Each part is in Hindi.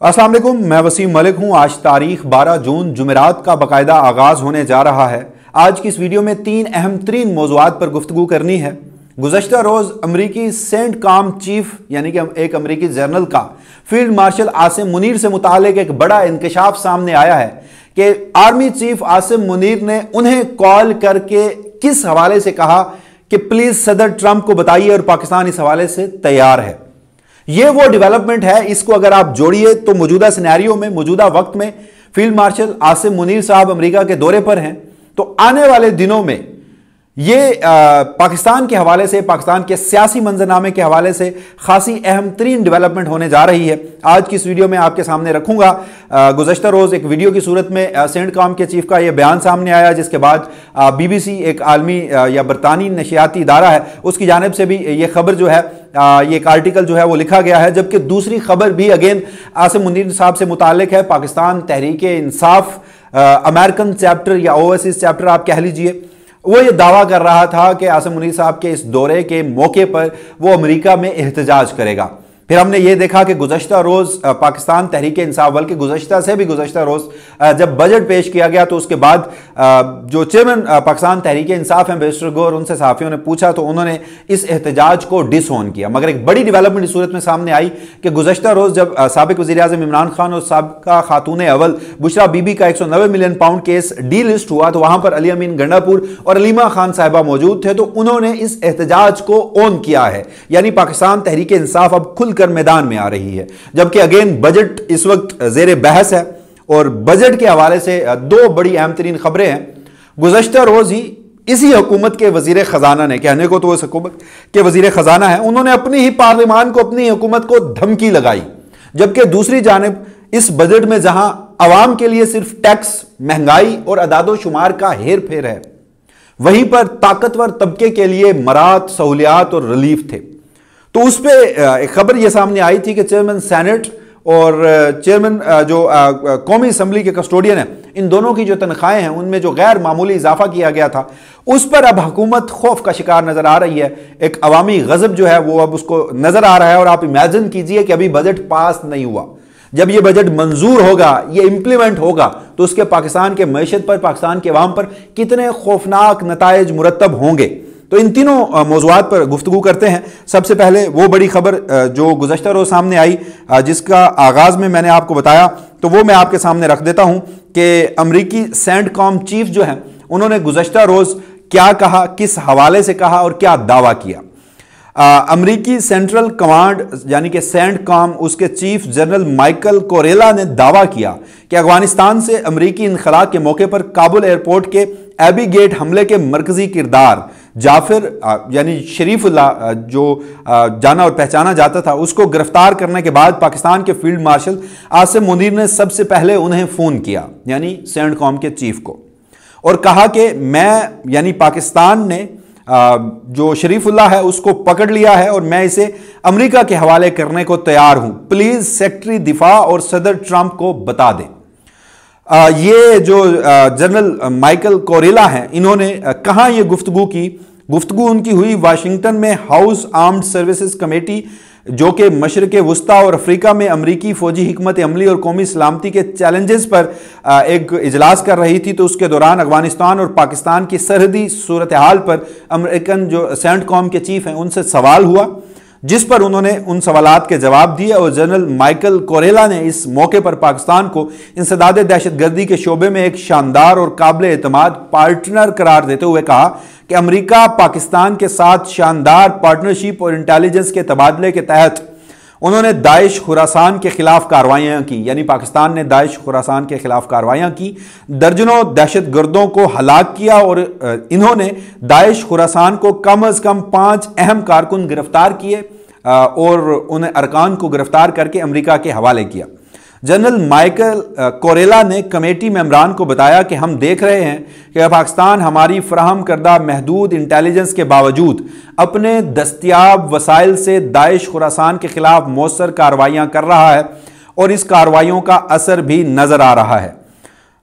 अस्सलाम वालेकुम, मैं वसीम मलिक हूं। आज तारीख 12 जून जुमेरात का बाकायदा आगाज होने जा रहा है। आज की इस वीडियो में 3 अहम तरीन मौज़ूआत पर गुफ्तगू करनी है। गुज़श्ता रोज़ अमरीकी सेंट कॉम चीफ यानी कि एक अमरीकी जनरल का फील्ड मार्शल आसिम मुनीर से मुतालिक एक बड़ा इंकशाफ सामने आया है कि आर्मी चीफ आसिम मुनीर ने उन्हें कॉल करके किस हवाले से कहा कि प्लीज सदर ट्रंप को बताइए और पाकिस्तान इस हवाले से तैयार है। यह वो डेवलपमेंट है, इसको अगर आप जोड़िए तो मौजूदा सिनेरियो में, मौजूदा वक्त में फील्ड मार्शल आसिम मुनीर साहब अमेरिका के दौरे पर हैं, तो आने वाले दिनों में ये पाकिस्तान के हवाले से, पाकिस्तान के सियासी मंजरनामे के हवाले से खासी अहम तरीन डेवलपमेंट होने जा रही है। आज की इस वीडियो में आपके सामने रखूंगा। गुज़श्ता रोज़ एक वीडियो की सूरत में सेंट कॉम के चीफ का ये बयान सामने आया, जिसके बाद BBC एक आलमी या बरतानी नशियाती इदारा है, उसकी जानिब से भी ये खबर जो है, ये एक आर्टिकल जो है वो लिखा गया है। जबकि दूसरी खबर भी अगेन आसिम मुनीर साहब से मुतालिक है। पाकिस्तान तहरीक इंसाफ अमेरिकन चैप्टर या ओवरसीज चैप्टर आप कह लीजिए, वो ये दावा कर रहा था कि आसिम मुनीर साहब के इस दौरे के मौके पर वो अमेरिका में एहतजाज करेगा। फिर हमने ये देखा कि गुज़श्ता रोज़ पाकिस्तान तहरीक इंसाफ, बल्कि गुज़श्ता से भी गुज़श्ता रोज़ जब बजट पेश किया गया तो उसके बाद जो चेयरमैन पाकिस्तान तहरीक इंसाफ हैं बैरिस्टर गौर, उनसे सहाफ़ियों ने पूछा तो उन्होंने इस एहतजाज को डिसऑन किया। मगर एक बड़ी डेवलपमेंट इस सूरत में सामने आई कि गुज़श्ता रोज़ जब साबिक़ वज़ीर-ए-आज़म इमरान खान और साबिक़ा खातून अव्वल बुशरा बीबी का 190 million pound case D list हुआ, तो वहां पर अली अमीन गंडापुर और अलीमा खान साहिबा मौजूद थे, तो उन्होंने इस एहतजाज को ऑन किया है। यानी पाकिस्तान तहरीक इंसाफ अब खुल कर मैदान में आ रही है। जबकि अगेन बजट इस वक्त जेर बहस है और बजट के हवाले से दो बड़ी अहम तरीन खबरें हैं। गुज़श्ता रोज ही इसी हुकूमत के वजीर खजाना ने, कहने को तो इस हुकूमत के वजीर खजाना है, उन्होंने अपनी ही पार्लियामान को, अपनी हुकूमत को धमकी लगाई। जबकि दूसरी जानिब इस बजट में जहां अवाम के लिए सिर्फ टैक्स, महंगाई और अदादो शुमार का हेर फेर है, वहीं पर ताकतवर तबके के लिए मरात, सहूलियात और रिलीफ थे। तो उस पर एक खबर यह सामने आई थी कि चेयरमैन सेनेट और चेयरमैन जो कौमी असम्बली के कस्टोडियन है, इन दोनों की जो तनख्वाहें हैं उनमें जो गैर मामूली इजाफा किया गया था, उस पर अब हुकूमत खौफ का शिकार नजर आ रही है। एक अवामी गजब जो है वो अब उसको नजर आ रहा है। और आप इमेजिन कीजिए कि अभी बजट पास नहीं हुआ, जब ये बजट मंजूर होगा, ये इंप्लीमेंट होगा, तो उसके पाकिस्तान के मईशत पर, पाकिस्तान के अवाम पर कितने खौफनाक नताइज मुरतब होंगे। तो इन तीनों मौज़ूआत पर गुफ्तगू करते हैं। सबसे पहले वो बड़ी खबर जो गुज़श्ता रोज़ सामने आई, जिसका आगाज़ में मैंने आपको बताया, तो वो मैं आपके सामने रख देता हूं कि अमरीकी सेंट कॉम चीफ जो हैं, उन्होंने गुज़श्ता रोज़ क्या कहा, किस हवाले से कहा और क्या दावा किया। अमरीकी सेंट्रल कमांड यानी कि सेंट कॉम, उसके चीफ जनरल माइकल कोरेला ने दावा किया कि अफगानिस्तान से अमरीकी इनखला के मौके पर काबुल एयरपोर्ट के एबी गेट हमले के मरकजी किरदार जाफिर यानी शरीफुल्लाह, जो जाना और पहचाना जाता था, उसको गिरफ्तार करने के बाद पाकिस्तान के फील्ड मार्शल आसिम मुनीर ने सबसे पहले उन्हें फोन किया, यानी सेंट कॉम के चीफ को, और कहा कि मैं यानी पाकिस्तान ने जो शरीफुल्लाह है उसको पकड़ लिया है और मैं इसे अमेरिका के हवाले करने को तैयार हूं। प्लीज सेक्रेटरी दिफा और सदर ट्रंप को बता दें। ये जो जनरल माइकल कोरेला हैं, इन्होंने कहां ये गुफ्तगू की? गुफ्तगू उनकी हुई वाशिंगटन में हाउस आर्म्ड सर्विसेज कमेटी, जो कि मशरक़ वस्ता और अफ्रीका में अमरीकी फौजी हिकमत अमली और कौमी सलामती के चैलेंजेस पर एक इजलास कर रही थी। तो उसके दौरान अफगानिस्तान और पाकिस्तान की सरहदी सूरत हाल पर अमेरिकन जो सेंट कॉम के चीफ हैं उनसे सवाल हुआ, जिस पर उन्होंने उन सवालात के जवाब दिए। और जनरल माइकल कोरेला ने इस मौके पर पाकिस्तान को इंसदाद दहशतगर्दी के शोबे में एक शानदार और काबिल एतमाद पार्टनर करार देते हुए कहा कि अमेरिका पाकिस्तान के साथ शानदार पार्टनरशिप और इंटेलिजेंस के तबादले के तहत उन्होंने दाइश खुरासान के खिलाफ कार्रवाइयां की, यानी पाकिस्तान ने दाइश खुरासान के खिलाफ कार्रवाइयां की, दर्जनों दहशत गर्दों को हलाक किया और इन्होंने दाइश खुरासान को कम अज कम 5 अहम कारकुन गिरफ्तार किए और उन्हें अरकान को गिरफ्तार करके अमेरिका के हवाले किया। जनरल माइकल कोरेला ने कमेटी मेंबरान को बताया कि हम देख रहे हैं कि पाकिस्तान हमारी फराहम करदा महदूद इंटेलिजेंस के बावजूद अपने दस्तियाब वसाइल से दाइश खुरासान के खिलाफ मौसर कार्रवाइयां कर रहा है और इस कार्रवाइयों का असर भी नजर आ रहा है।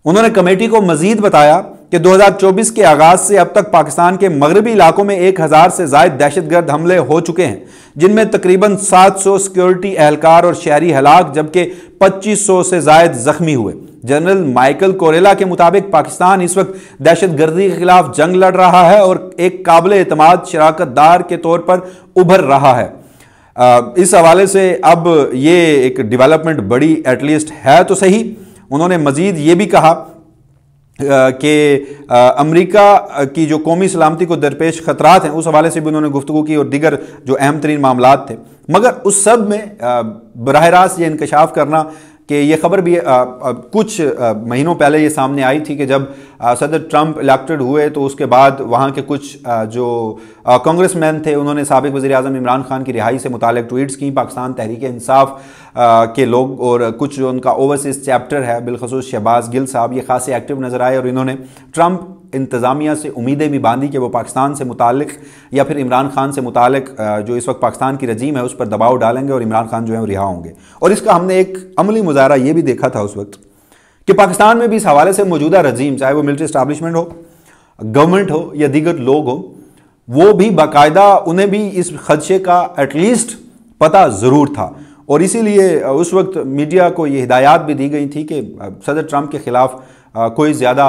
उन्होंने कमेटी को मजीद बताया कि 2024 के आगाज से अब तक पाकिस्तान के मगरबी इलाकों में 1000 से ज्यादा दहशतगर्द हमले हो चुके हैं, जिनमें तकरीबन 700 सिक्योरिटी एहलकार और शहरी हलाक जबकि 2500 से ज्यादा जख्मी हुए। जनरल माइकल कोरेला के मुताबिक पाकिस्तान इस वक्त दहशतगर्दी के खिलाफ जंग लड़ रहा है और एक काबिल एतमाद शराकतदार के तौर पर उभर रहा है। इस हवाले से अब ये एक डेवलपमेंट बड़ी एटलीस्ट है तो सही। उन्होंने मजीद ये भी कहा कि अमेरिका की जो कौमी सलामती को दरपेश खतरात हैं, उस हवाले से भी उन्होंने गुफ्तगू की और दीगर जो अहम तरीन मामलात थे। मगर उस सब में बराह रास्त ये इंकशाफ करना कि ये खबर भी कुछ महीनों पहले ये सामने आई थी कि जब सदर ट्रंप इलेक्टेड हुए तो उसके बाद वहाँ के कुछ जो कांग्रेसमैन थे उन्होंने साबिक वज़ीर आज़म इमरान खान की रिहाई से मुतालिक ट्वीट्स की। पाकिस्तान तहरीक इंसाफ के लोग और कुछ जो उनका ओवरसीज चैप्टर है, बिलखसूस शहबाज गिल साहब, ये खासे एक्टिव नज़र आए और इन्होंने ट्रंप इंतज़ामिया से उम्मीदें भी बांधी कि वो पाकिस्तान से मुतालिक या फिर इमरान खान से मुतालिक जो इस वक्त पाकिस्तान की रजीम है उस पर दबाव डालेंगे और इमरान खान जो है वो रिहा होंगे। और इसका हमने एक अमली मुजाहरा ये भी देखा था उस वक्त कि पाकिस्तान में भी इस हवाले से मौजूदा रजीम, चाहे वो मिलिट्री इस्टेब्लिशमेंट हो, गवर्नमेंट हो या दीगर लोग हो, वो भी बाकायदा उन्हें भी इस खदशे का एटलीस्ट पता ज़रूर था। और इसीलिए उस वक्त मीडिया को ये हिदायत भी दी गई थी कि सदर ट्रंप के ख़िलाफ़ कोई ज़्यादा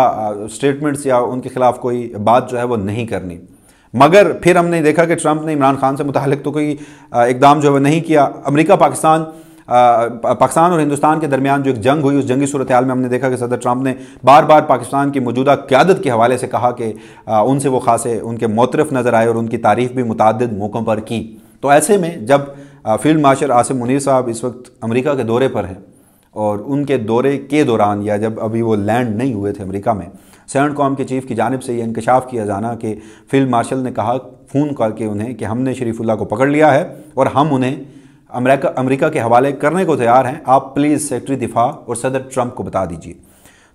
स्टेटमेंट्स या उनके खिलाफ कोई बात जो है वो नहीं करनी। मगर फिर हमने देखा कि ट्रंप ने इमरान खान से मुतालिक तो कोई इकदाम जो है वो नहीं किया। अमेरिका पाकिस्तान और हिंदुस्तान के दरमियान जो एक जंग हुई, उस जंगी सूरत हाल में हमने देखा कि सदर ट्रंप ने बार बार पाकिस्तान की मौजूदा क़यादत के हवाले से कहा कि उनसे वो खासे उनके मोतरफ नज़र आए और उनकी तारीफ़ भी मुतअद्दिद मौक़ों पर की। तो ऐसे में जब फील्ड मार्शल आसिम मुनीर साहब इस वक्त अमेरिका के दौरे पर हैं और उनके दौरे के दौरान या जब अभी वो लैंड नहीं हुए थे अमेरिका में, सेंटकॉम के चीफ की जानिब से ये इंकशाफ किया जाना कि फील्ड मार्शल ने कहा फ़ोन करके उन्हें कि हमने शरीफुल्लाह को पकड़ लिया है और हम उन्हें अमेरिका के हवाले करने को तैयार हैं, आप प्लीज़ सेक्रेटरी दिफा और सदर ट्रंप को बता दीजिए।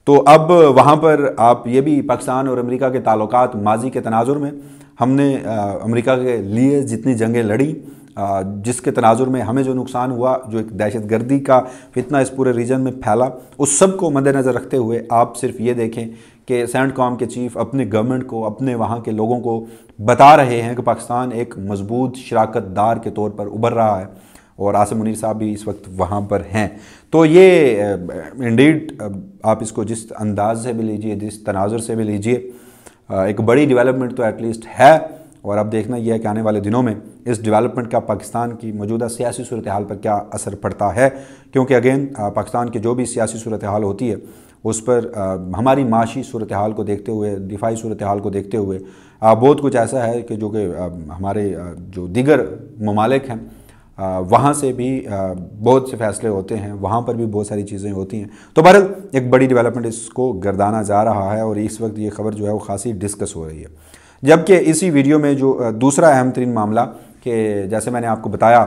तो अब वहाँ पर आप ये भी पाकिस्तान और अमेरिका के ताल्लुकात माजी के तनाजुर में हमने अमेरिका के लिए जितनी जंगें लड़ी, जिसके तनाजुर में हमें जो नुकसान हुआ, जो एक दहशतगर्दी का फितना इस पूरे रीजन में फैला, उस सब को मद्देनज़र रखते हुए आप सिर्फ ये देखें कि सेंटकॉम के चीफ अपने गवर्नमेंट को, अपने वहाँ के लोगों को बता रहे हैं कि पाकिस्तान एक मजबूत शराकतदार के तौर पर उभर रहा है और आसिम मुनीर साहब भी इस वक्त वहाँ पर हैं। तो ये इंडीड आप इसको जिस अंदाज से भी लीजिए, जिस तनाजुर से भी लीजिए, एक बड़ी डेवलपमेंट तो एटलीस्ट है। और अब देखना यह है कि आने वाले दिनों में इस डेवलपमेंट का पाकिस्तान की मौजूदा सियासी सूरत हाल पर क्या असर पड़ता है, क्योंकि अगेन पाकिस्तान की जो भी सियासी सूरत हाल होती है उस पर हमारी माशी सूरत हाल को देखते हुए, दिफाई सूरत हाल को देखते हुए बहुत कुछ ऐसा है कि जो कि हमारे जो दीगर ममालिक हैं वहाँ से भी बहुत से फ़ैसले होते हैं, वहाँ पर भी बहुत सारी चीज़ें होती हैं। तो बहरहाल एक बड़ी डेवलपमेंट इसको गर्दाना जा रहा है और इस वक्त ये खबर जो है वो खासी डिस्कस हो रही है। जबकि इसी वीडियो में जो दूसरा अहम तरीन मामला कि जैसे मैंने आपको बताया,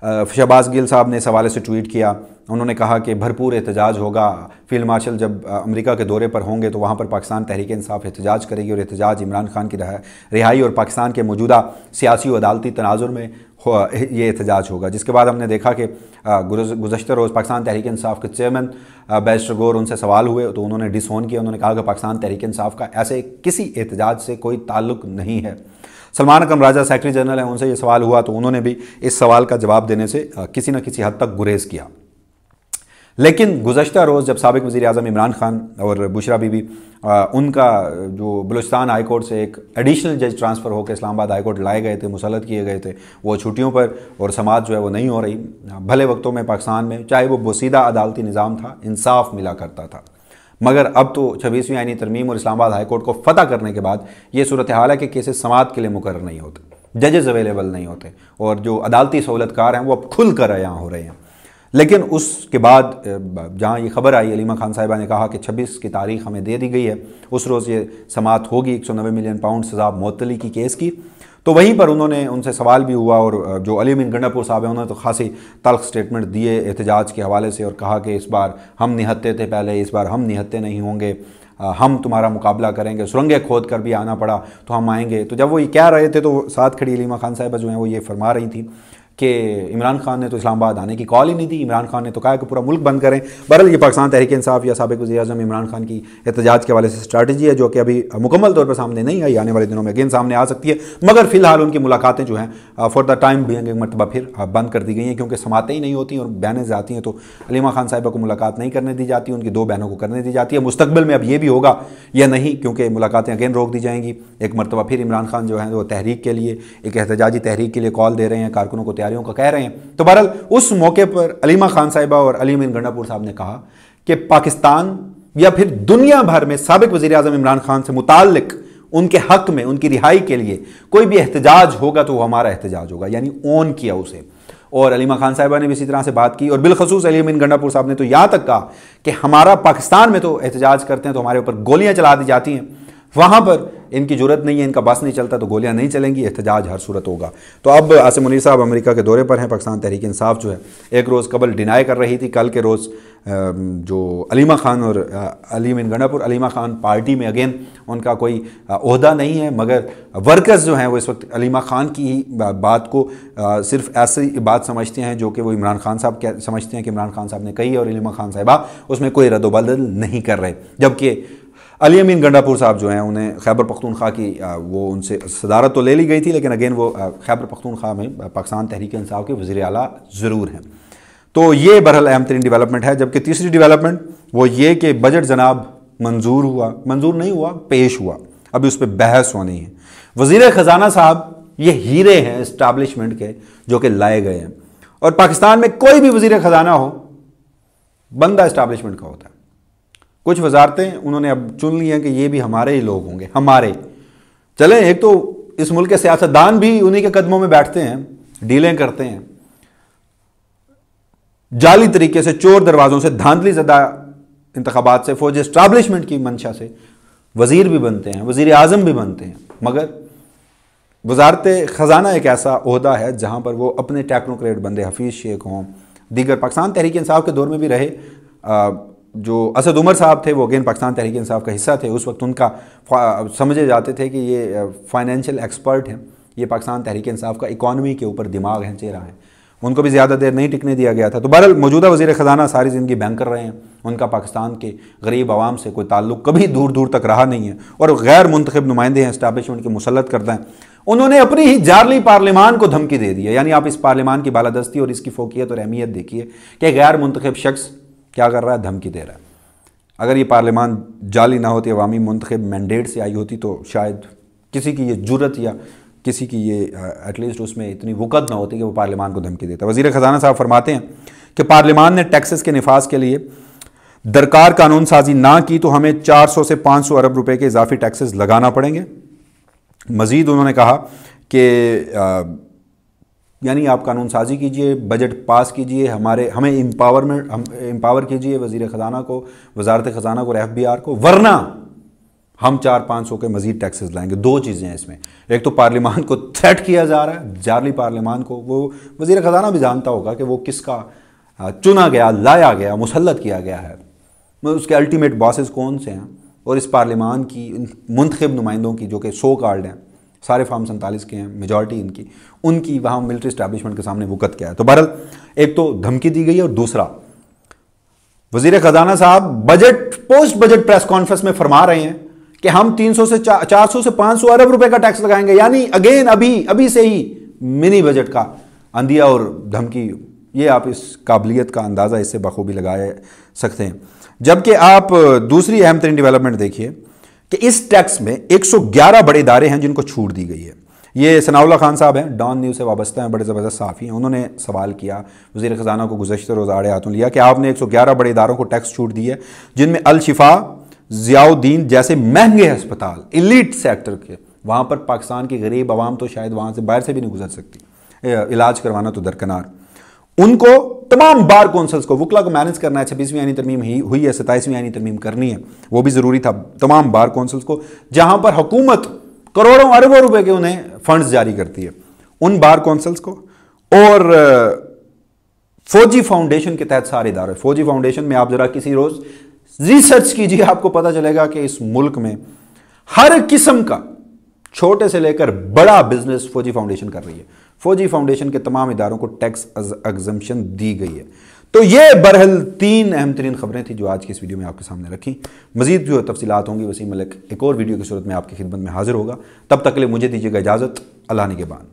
शहबाज गिल साहब ने इस हवाले से ट्वीट किया। उन्होंने कहा कि भरपूर एहतजाज होगा, फील्ड मार्शल जब अमेरिका के दौरे पर होंगे तो वहाँ पर पाकिस्तान तहरीक इंसाफ एहतजाज करेगी और एहतजाज इमरान खान की रिहाई और पाकिस्तान के मौजूदा सियासी और अदालती तनाजुर में ये एहतजाज होगा। जिसके बाद हमने देखा कि गुज़श्ता रोज़ पाकिस्तान तहरीक इंसाफ के चेयरमैन बैरिस्टर गौर उनसे सवाल हुए तो उन्होंने डिसऑन किया। उन्होंने कहा कि पाकिस्तान तहरीक इंसाफ का ऐसे किसी एहतजाज से कोई ताल्लुक़ नहीं है। सलमान अकरम राजा सेक्रेटरी जनरल हैं, उनसे ये सवाल हुआ तो उन्होंने भी इस सवाल का जवाब देने से किसी न किसी हद तक गुरेज किया। लेकिन गुज़श्ता रोज़ जब साबिक वज़ीर आज़म इमरान खान और बुशरा बीबी उनका जो बलूचिस्तान हाई कोर्ट से एक एडिशनल जज ट्रांसफ़र होकर इस्लामाबाद हाई कोर्ट लाए गए थे, मुसल्लत किए गए थे, वो छुट्टियों पर और समात जो है वो नहीं हो रही। भले वक्तों में पाकिस्तान में चाहे वो बोसीदा अदालती निज़ाम था, इंसाफ मिला करता था, मगर अब तो 26वीं आईनी तरमीम और इस्लामाबाद हाई कोर्ट को फतह करने के बाद ये सूरत हाल है कि केसेस समात के लिए मुकर्रर नहीं होते, जजेस अवेलेबल नहीं होते और जो अदालती सहूलतकार हैं वो अब खुल कर यहाँ हो रहे हैं। लेकिन उसके बाद जहाँ ये खबर आई, अलीमा खान साहिबा ने कहा कि 26 की तारीख हमें दे दी गई है, उस रोज़ ये समात होगी 190 मिलियन पाउंड सज़ा मुअत्तली की केस की। तो वहीं पर उन्होंने उनसे सवाल भी हुआ और जो अली अमीन गंडापुर साहब हैं उन्होंने तो खासी तल्ख स्टेटमेंट दिए एहतजाज के हवाले से और कहा कि इस बार हम निहत्ते थे पहले, इस बार हम निहत्ते नहीं होंगे, हम तुम्हारा मुकाबला करेंगे, सुरंगें खोद कर भी आना पड़ा तो हम आएंगे। तो जब वो ये कह रहे थे तो साथ खड़ी अलीमा खान साहिबा जो हैं वो ये फरमा रही थी कि इमरान खान ने तो इस्लामाबाद आने की कॉल ही नहीं दी, इमरान खान ने तो कहा कि पूरा मुल्क बंद करें। बहरहाल ये पाकिस्तान तहरीक इंसाफ या साबिक़ वज़ीर-ए-आज़म इमरान खान की एहतजाज के हवाले से स्ट्रैटेजी है जो कि अभी मुकम्मल तौर पर सामने नहीं आई, आने वाले दिनों में अगेन सामने आ सकती है। मगर फिलहाल उनकी मुलाकातें जो हैं फॉर द टाइम बीइंग एक मरतबा फिर बंद कर दी गई हैं, क्योंकि समातें ही नहीं होती और बहनें जाती हैं तो अलीमा खान साहिबा को मुलाकात नहीं करने दी जाती, उनकी 2 बहनों को करने दी जाती है। मुस्तकबिल में अब ये भी होगा या नहीं, क्योंकि मुलाकातें अगेन रोक दी जाएंगी। एक मरतबा फिर इमरान खान जो है वो तहरीक के लिए, एक एहतजाजी तहरीक के लिए कॉल दे रहे हैं, कारकुनों को तैयारियों का कह रहे हैं। तो बहरहाल उस मौके पर अलीमा खान साहिबा और अली अमीन गंडापुर साहब ने कहा कि पाकिस्तान या फिर दुनिया भर में साबिक़ वज़ीर-ए-आज़म इमरान खान से मुताल्लिक उनके हक में, उनकी रिहाई के लिए कोई भी एहतजाज होगा तो वो हमारा एहतजाज होगा, यानी ऑन किया उसे। और अलीमा खान साहिबा ने भी इसी तरह से बात की और बिलखसूस अली अमीन गंडापुर साहब ने तो यहां तक कहा कि हमारा पाकिस्तान में तो एहतजाज करते हैं तो हमारे ऊपर गोलियां चला दी जाती हैं, वहां पर इनकी जरूरत नहीं है, इनका बस नहीं चलता तो गोलियां नहीं चलेंगी, एहतजाज हर सूरत होगा। तो अब आसिम मुनीर साहब अमेरिका के दौरे पर हैं। पाकिस्तान तहरीक इंसाफ जो है एक रोज़ कबल डिनाई कर रही थी, कल के रोज़ जो अलीमा खान और अली अमीन गंडापुर, अलीमा खान पार्टी में अगेन उनका कोई ओहदा नहीं है, मगर वर्कर्स जो हैं वो इस वक्त अलीमा खान की ही बात को सिर्फ ऐसी बात समझते हैं जो कि वो इमरान खान साहब समझते हैं कि इमरान खान साहब ने कही और अलीमा खान साहिबा उसमें कोई रद्द-ओ-बदल नहीं कर रहे। जबकि अली अमीन गंडापुर साहब जो हैं उन्हें खैबर पख्तूनख्वा की वो उनसे सदारत तो ले ली गई थी, लेकिन अगेन वो खैबर पख्तूनख्वा में पाकिस्तान तहरीक इंसाफ के वज़ीर आला ज़रूर हैं। तो ये बहरहाल अहम तरीन डेवलपमेंट है। जबकि तीसरी डेवलपमेंट वो ये कि बजट जनाब मंजूर नहीं हुआ, पेश हुआ, अभी उस पर बहस होनी है। वज़ीर ख़जाना साहब ये हीरे हैं इस्टेब्लिशमेंट के जो कि लाए गए हैं, और पाकिस्तान में कोई भी वज़ीर ख़जाना हो बंदा इस्टेब्लिशमेंट का होता है। कुछ वजारतें उन्होंने अब चुन ली हैं कि ये भी हमारे ही लोग होंगे, हमारे चलें। एक तो इस मुल्क के सियासतदान भी उन्हीं के कदमों में बैठते हैं, डीलें करते हैं, जाली तरीके से चोर दरवाजों से, धांधली ज़दा इंतखाबात से, फौज इस्टेब्लिशमेंट की मंशा से वज़ीर भी बनते हैं, वज़ीर आज़म भी बनते हैं। मगर वजारत ख़जाना एक ऐसा ओहदा है जहाँ पर वो अपने टेक्नोक्रेट बंदे, हफीज़ शेख हों, दीगर पाकिस्तान तहरीक इंसाफ के दौर में भी रहे, जो असद उमर साहब थे वो अगेन पाकिस्तान तहरीक इंसाफ का हिस्सा थे। उस वक्त उनका समझे जाते थे कि ये फाइनेंशियल एक्सपर्ट हैं, ये पाकिस्तान तहरीक इंसाफ का इकॉनमी के ऊपर दिमाग हैं, चेहरा है। उनको भी ज़्यादा देर नहीं टिकने दिया गया था। तो बहरहाल मौजूदा वज़ीर ख़जाना सारी ज़िंदगी बैंकर रहे हैं, उनका पाकिस्तान के गरीब आवाम से कोई ताल्लुक़ कभी दूर दूर तक रहा नहीं है, और गैर मुंतखब नुमाइंदे हैं, इस्टेब्लिशमेंट के मुसल्लत करता है। उन्होंने अपनी ही जारली पार्लियामान को धमकी दे दी है। यानी आप इस पार्लियामान की बालादस्ती और इसकी फोकियत और अहमियत देखिए कि गैर मुंतखब शख्स क्या कर रहा है, धमकी दे रहा है। अगर ये पार्लियामान जाली ना होती, अवामी मुंतखब मैंडेट से आई होती, तो शायद किसी की ये जुर्रत या किसी की ये एटलीस्ट उसमें इतनी वक़्त ना होती कि वो पार्लियामान को धमकी देता। वज़ीर ख़जाना साहब फरमाते हैं कि पार्लियामान ने टैक्सेस के निफाज के लिए दरकार कानून साजी ना की तो हमें 400 से 500 अरब रुपए के इजाफी टैक्सेस लगाना पड़ेंगे। मज़ीद उन्होंने कहा कि यानी आप कानून साजी कीजिए, बजट पास कीजिए, हमें एम्पावर कीजिए वज़ीर ख़जाना को, वज़ारत ख़जाना को और FBR को, वरना हम 400-500 के मज़ीद टैक्सेस लाएंगे। 2 चीज़ें हैं इसमें, एक तो पार्लियामान को थ्रेट किया जा रहा है, जारली पार्लियामान को। वो वज़ीर ख़जाना भी जानता होगा कि वो किसका चुना गया, लाया गया, मुसल्लत किया गया है, उसके अल्टीमेट बॉसेस कौन से हैं, और इस पार्लियामान की मुंतखब नुमाइंदों की जो कि सो कार्ड हैं, सारे फार्म 47 के हैं, मेजॉरिटी उनकी वहाँ मिलिट्री इस्टेब्लिशमेंट के सामने वक़्त क्या है। तो बहरहाल एक तो धमकी दी गई है, और दूसरा वज़ीर ख़जाना साहब पोस्ट बजट प्रेस कॉन्फ्रेंस में फरमा रहे हैं कि हम 300 से 400 से 500 अरब रुपए का टैक्स लगाएंगे। यानी अगेन अभी से ही मिनी बजट का अंदिया और धमकी। ये आप इस काबिलियत का अंदाज़ा इससे बखूबी लगा सकते हैं। जबकि आप दूसरी अहम तरीन डेवलपमेंट देखिए कि इस टैक्स में 111 बड़े इदारे हैं जिनको छूट दी गई है। ये सनाउल्लाह खान साहब हैं, डॉन न्यूज़ से वाबस्ता हैं, बड़े ज़बरदस्त सहाफ़ी हैं। उन्होंने सवाल किया वज़ीर ख़जाना को गुज़श्ता रोज़ आड़े हाथों लिया कि आपने 111 बड़े इदारों को टैक्स छूट दी है, जिनमें अल शिफा, ज़ियाउद्दीन जैसे महंगे अस्पताल, इलीट सेक्टर के, वहाँ पर पाकिस्तान की गरीब आवाम तो शायद वहाँ से बाहर से भी नहीं गुजर सकती, इलाज करवाना तो दरकनार। उनको तमाम बार कौंसल्स को, वकला को मैनेज करना है। 26वीं आईनी तरमीम हुई है, 27वीं आईनी तरमीम करनी है, वो भी ज़रूरी था। तमाम बार कौंसल्स को, जहाँ पर हुकूमत करोड़ों अरबों रुपए के उन्हें फंड्स जारी करती है, उन बार कौंसल्स को, और फौजी फाउंडेशन के तहत सारे इदारे। फौजी फाउंडेशन में आप ज़रा किसी रोज़ रिसर्च कीजिए, आपको पता चलेगा कि इस मुल्क में हर किस्म का छोटे से लेकर बड़ा बिजनेस फौजी फाउंडेशन कर रही है। फौजी फाउंडेशन के तमाम इदारों को टैक्स एग्जम्पशन दी गई है। तो ये बरहल 3 अहम तरीन खबरें थी जो आज की इस वीडियो में आपके सामने रखी। मजीद जो तफसीलात होंगी वसीम मलिक एक और वीडियो की सूरत में आपकी खिदमत में हाजिर होगा। तब तक के लिए मुझे दीजिएगा इजाज़त। अल्लाह निगहबान।